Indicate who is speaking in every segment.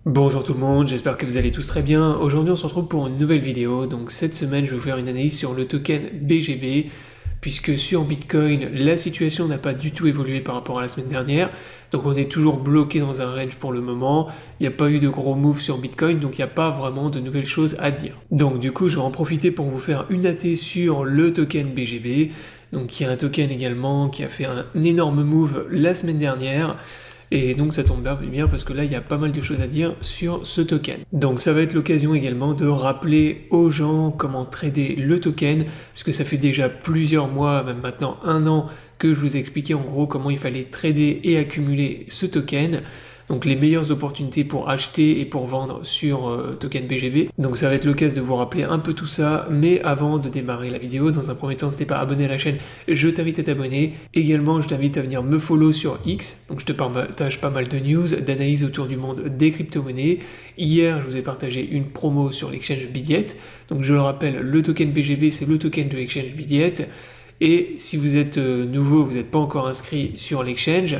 Speaker 1: Bonjour tout le monde, j'espère que vous allez tous très bien. Aujourd'hui on se retrouve pour une nouvelle vidéo. Donc cette semaine je vais vous faire une analyse sur le token BGB, puisque sur Bitcoin la situation n'a pas du tout évolué par rapport à la semaine dernière. Donc on est toujours bloqué dans un range pour le moment. Il n'y a pas eu de gros moves sur Bitcoin, donc il n'y a pas vraiment de nouvelles choses à dire. Donc du coup je vais en profiter pour vous faire une AT sur le token BGB. Donc qui est un token également qui a fait un énorme move la semaine dernière. Et donc ça tombe bien parce que là il y a pas mal de choses à dire sur ce token. Donc ça va être l'occasion également de rappeler aux gens comment trader le token, puisque ça fait déjà plusieurs mois, même maintenant un an, que je vous ai expliqué en gros comment il fallait trader et accumuler ce token. Donc les meilleures opportunités pour acheter et pour vendre sur token BGB. Donc ça va être l'occasion de vous rappeler un peu tout ça, mais avant de démarrer la vidéo, dans un premier temps, si t'es pas abonné à la chaîne, je t'invite à t'abonner. Également, je t'invite à venir me follow sur X, donc je te partage pas mal de news, d'analyses autour du monde des crypto-monnaies. Hier, je vous ai partagé une promo sur l'exchange Bidiet. Donc je le rappelle, le token BGB, c'est le token de l'exchange Bidiet. Et si vous êtes nouveau, vous n'êtes pas encore inscrit sur l'exchange,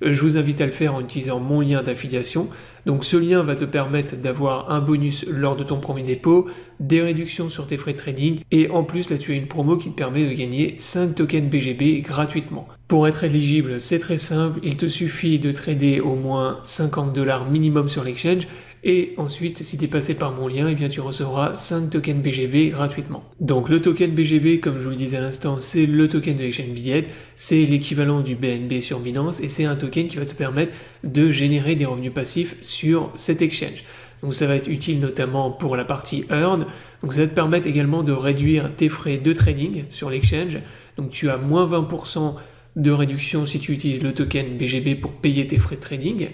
Speaker 1: je vous invite à le faire en utilisant mon lien d'affiliation. Donc ce lien va te permettre d'avoir un bonus lors de ton premier dépôt, des réductions sur tes frais de trading, et en plus là tu as une promo qui te permet de gagner 5 tokens BGB gratuitement. Pour être éligible, c'est très simple, il te suffit de trader au moins 50 $ minimum sur l'exchange, et ensuite, si tu es passé par mon lien, eh bien tu recevras 5 tokens BGB gratuitement. Donc le token BGB, comme je vous le disais à l'instant, c'est le token de l'exchange Bidiet, c'est l'équivalent du BNB sur Binance, et c'est un token qui va te permettre de générer des revenus passifs sur cet exchange. Donc ça va être utile notamment pour la partie earn. Donc ça va te permettre également de réduire tes frais de trading sur l'exchange. Donc tu as moins 20% de réduction si tu utilises le token BGB pour payer tes frais de trading.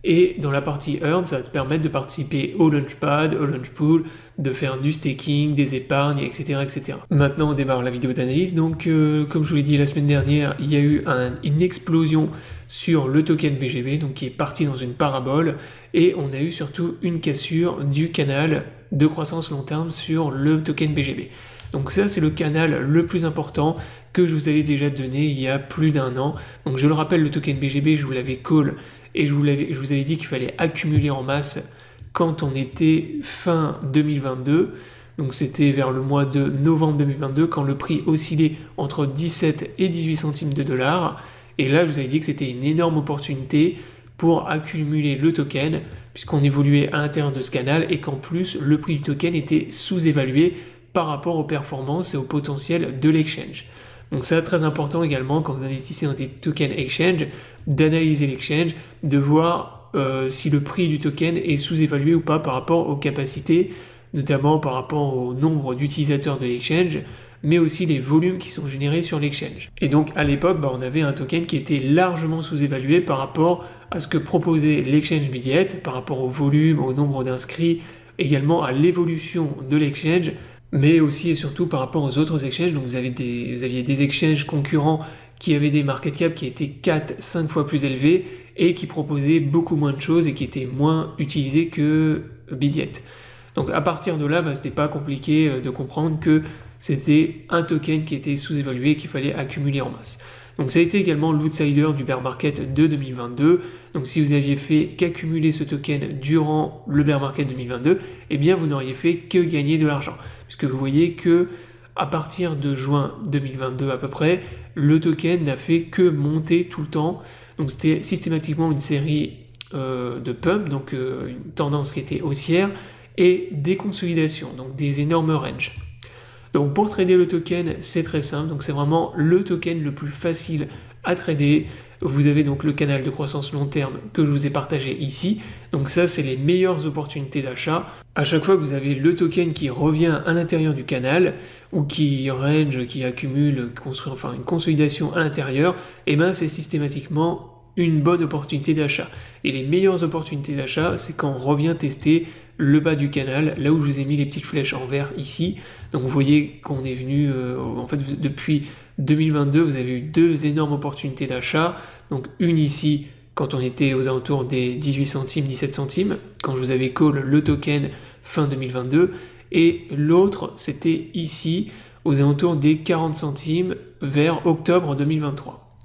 Speaker 1: Et dans la partie Earn, ça va te permettre de participer au Launchpad, au Launchpool, de faire du staking, des épargnes, etc. etc. Maintenant, on démarre la vidéo d'analyse. Donc, comme je vous l'ai dit la semaine dernière, il y a eu une explosion sur le token BGB, donc qui est parti dans une parabole, et on a eu surtout une cassure du canal de croissance long terme sur le token BGB. Donc ça, c'est le canal le plus important que je vous avais déjà donné il y a plus d'un an. Donc je le rappelle, le token BGB, je vous l'avais call et je vous avais dit qu'il fallait accumuler en masse quand on était fin 2022. Donc c'était vers le mois de novembre 2022 quand le prix oscillait entre 17 et 18 centimes de dollars. Et là, je vous avais dit que c'était une énorme opportunité pour accumuler le token puisqu'on évoluait à l'intérieur de ce canal et qu'en plus, le prix du token était sous-évalué par rapport aux performances et au potentiel de l'exchange. Donc c'est très important également quand vous investissez dans des tokens exchange, d'analyser l'exchange, de voir si le prix du token est sous-évalué ou pas par rapport aux capacités, notamment par rapport au nombre d'utilisateurs de l'exchange, mais aussi les volumes qui sont générés sur l'exchange. Et donc à l'époque, on avait un token qui était largement sous-évalué par rapport à ce que proposait l'exchange Bidiet, par rapport au volume, au nombre d'inscrits, également à l'évolution de l'exchange, mais aussi et surtout par rapport aux autres exchanges. Donc vous aviez des exchanges concurrents qui avaient des market cap qui étaient 4-5 fois plus élevés et qui proposaient beaucoup moins de choses et qui étaient moins utilisés que Bidiet. Donc à partir de là, c'était pas compliqué de comprendre que c'était un token qui était sous-évalué et qu'il fallait accumuler en masse. Donc ça a été également l'outsider du bear market de 2022. Donc si vous aviez fait qu'accumuler ce token durant le bear market 2022, eh bien vous n'auriez fait que gagner de l'argent. Puisque vous voyez que à partir de juin 2022 à peu près, le token n'a fait que monter tout le temps. Donc c'était systématiquement une série de pump, donc une tendance qui était haussière, et des consolidations, donc des énormes ranges. Donc pour trader le token, c'est très simple, donc c'est vraiment le token le plus facile à trader. Vous avez donc le canal de croissance long terme que je vous ai partagé ici. Donc ça, c'est les meilleures opportunités d'achat. À chaque fois que vous avez le token qui revient à l'intérieur du canal ou qui range, qui accumule, construit enfin une consolidation à l'intérieur, et ben c'est systématiquement une bonne opportunité d'achat. Et les meilleures opportunités d'achat, c'est quand on revient tester le bas du canal, là où je vous ai mis les petites flèches en vert ici. Donc vous voyez qu'on est venu, en fait depuis 2022, vous avez eu deux énormes opportunités d'achat. Donc une ici, quand on était aux alentours des 18 centimes, 17 centimes, quand je vous avais call le token fin 2022, et l'autre, c'était ici, aux alentours des 40 centimes vers octobre 2023.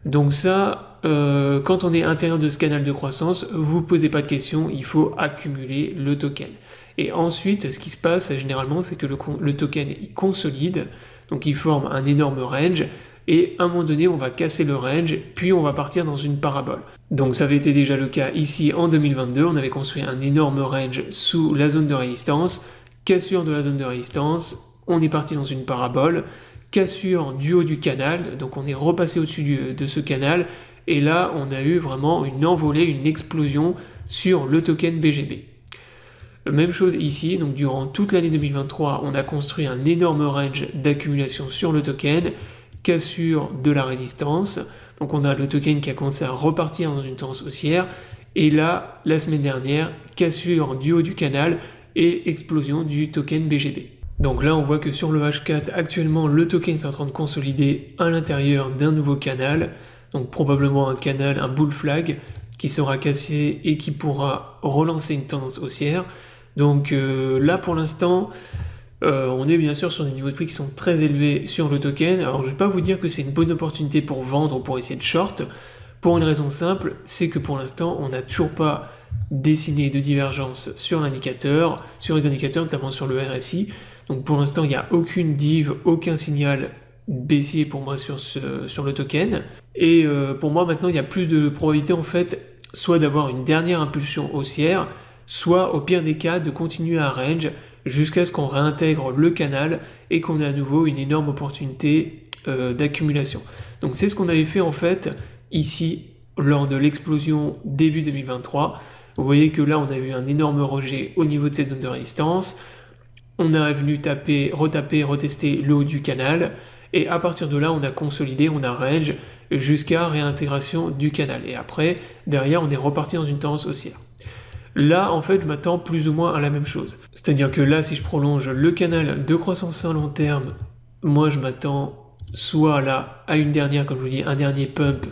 Speaker 1: Donc ça, quand on est à l'intérieur de ce canal de croissance, vous ne posez pas de questions, il faut accumuler le token. Et ensuite, ce qui se passe généralement, c'est que le token il consolide, donc il forme un énorme range, et à un moment donné, on va casser le range, puis on va partir dans une parabole. Donc ça avait été déjà le cas ici en 2022, on avait construit un énorme range sous la zone de résistance, cassure de la zone de résistance, on est parti dans une parabole, cassure du haut du canal, donc on est repassé au-dessus de ce canal, et là on a eu vraiment une envolée, une explosion sur le token BGB. Même chose ici, donc durant toute l'année 2023, on a construit un énorme range d'accumulation sur le token, cassure de la résistance, donc on a le token qui a commencé à repartir dans une tendance haussière, et là, la semaine dernière, cassure du haut du canal et explosion du token BGB. Donc là, on voit que sur le H4, actuellement, le token est en train de consolider à l'intérieur d'un nouveau canal, donc probablement un canal, un bull flag, qui sera cassé et qui pourra relancer une tendance haussière. Donc là, pour l'instant, on est bien sûr sur des niveaux de prix qui sont très élevés sur le token. Alors je ne vais pas vous dire que c'est une bonne opportunité pour vendre ou pour essayer de short, pour une raison simple, c'est que pour l'instant on n'a toujours pas dessiné de divergence sur l'indicateur, sur les indicateurs, notamment sur le RSI. Donc pour l'instant il n'y a aucune div, aucun signal baissier pour moi sur le token. Et pour moi maintenant il y a plus de probabilité en fait, soit d'avoir une dernière impulsion haussière, soit au pire des cas de continuer à range jusqu'à ce qu'on réintègre le canal et qu'on ait à nouveau une énorme opportunité d'accumulation. Donc c'est ce qu'on avait fait en fait ici lors de l'explosion début 2023. Vous voyez que là on a eu un énorme rejet au niveau de cette zone de résistance, on a venu retester le haut du canal, et à partir de là on a consolidé, on a range jusqu'à réintégration du canal, et après derrière on est reparti dans une tendance haussière. Là, en fait, je m'attends plus ou moins à la même chose. C'est-à-dire que là, si je prolonge le canal de croissance à long terme, moi, je m'attends soit là à une dernière, comme je vous dis, un dernier pump,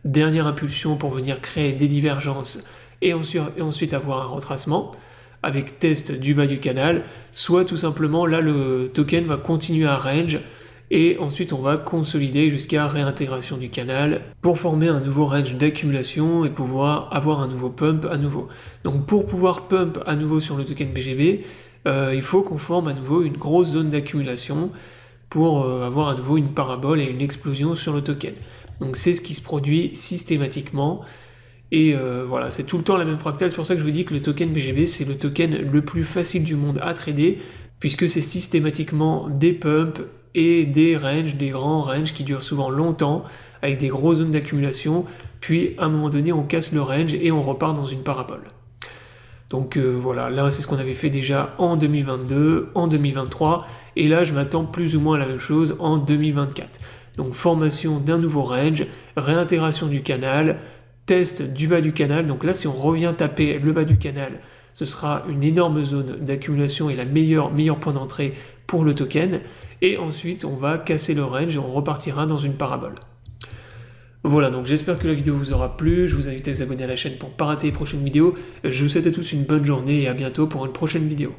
Speaker 1: dernière impulsion pour venir créer des divergences et ensuite avoir un retracement avec test du bas du canal, soit tout simplement, là, le token va continuer à range et ensuite on va consolider jusqu'à réintégration du canal pour former un nouveau range d'accumulation et pouvoir avoir un nouveau pump à nouveau. Donc pour pouvoir pump à nouveau sur le token BGB, il faut qu'on forme à nouveau une grosse zone d'accumulation pour avoir à nouveau une parabole et une explosion sur le token. Donc c'est ce qui se produit systématiquement, et voilà, c'est tout le temps la même fractale. C'est pour ça que je vous dis que le token BGB c'est le token le plus facile du monde à trader, puisque c'est systématiquement des pumps et des ranges, des grands ranges qui durent souvent longtemps, avec des grosses zones d'accumulation, puis à un moment donné on casse le range et on repart dans une parabole. Donc voilà, là c'est ce qu'on avait fait déjà en 2022, en 2023, et là je m'attends plus ou moins à la même chose en 2024. Donc formation d'un nouveau range, réintégration du canal, test du bas du canal. Donc là si on revient taper le bas du canal, ce sera une énorme zone d'accumulation et la meilleur point d'entrée pour le token, et ensuite on va casser le range et on repartira dans une parabole. Voilà, donc j'espère que la vidéo vous aura plu, je vous invite à vous abonner à la chaîne pour ne pas rater les prochaines vidéos, je vous souhaite à tous une bonne journée et à bientôt pour une prochaine vidéo.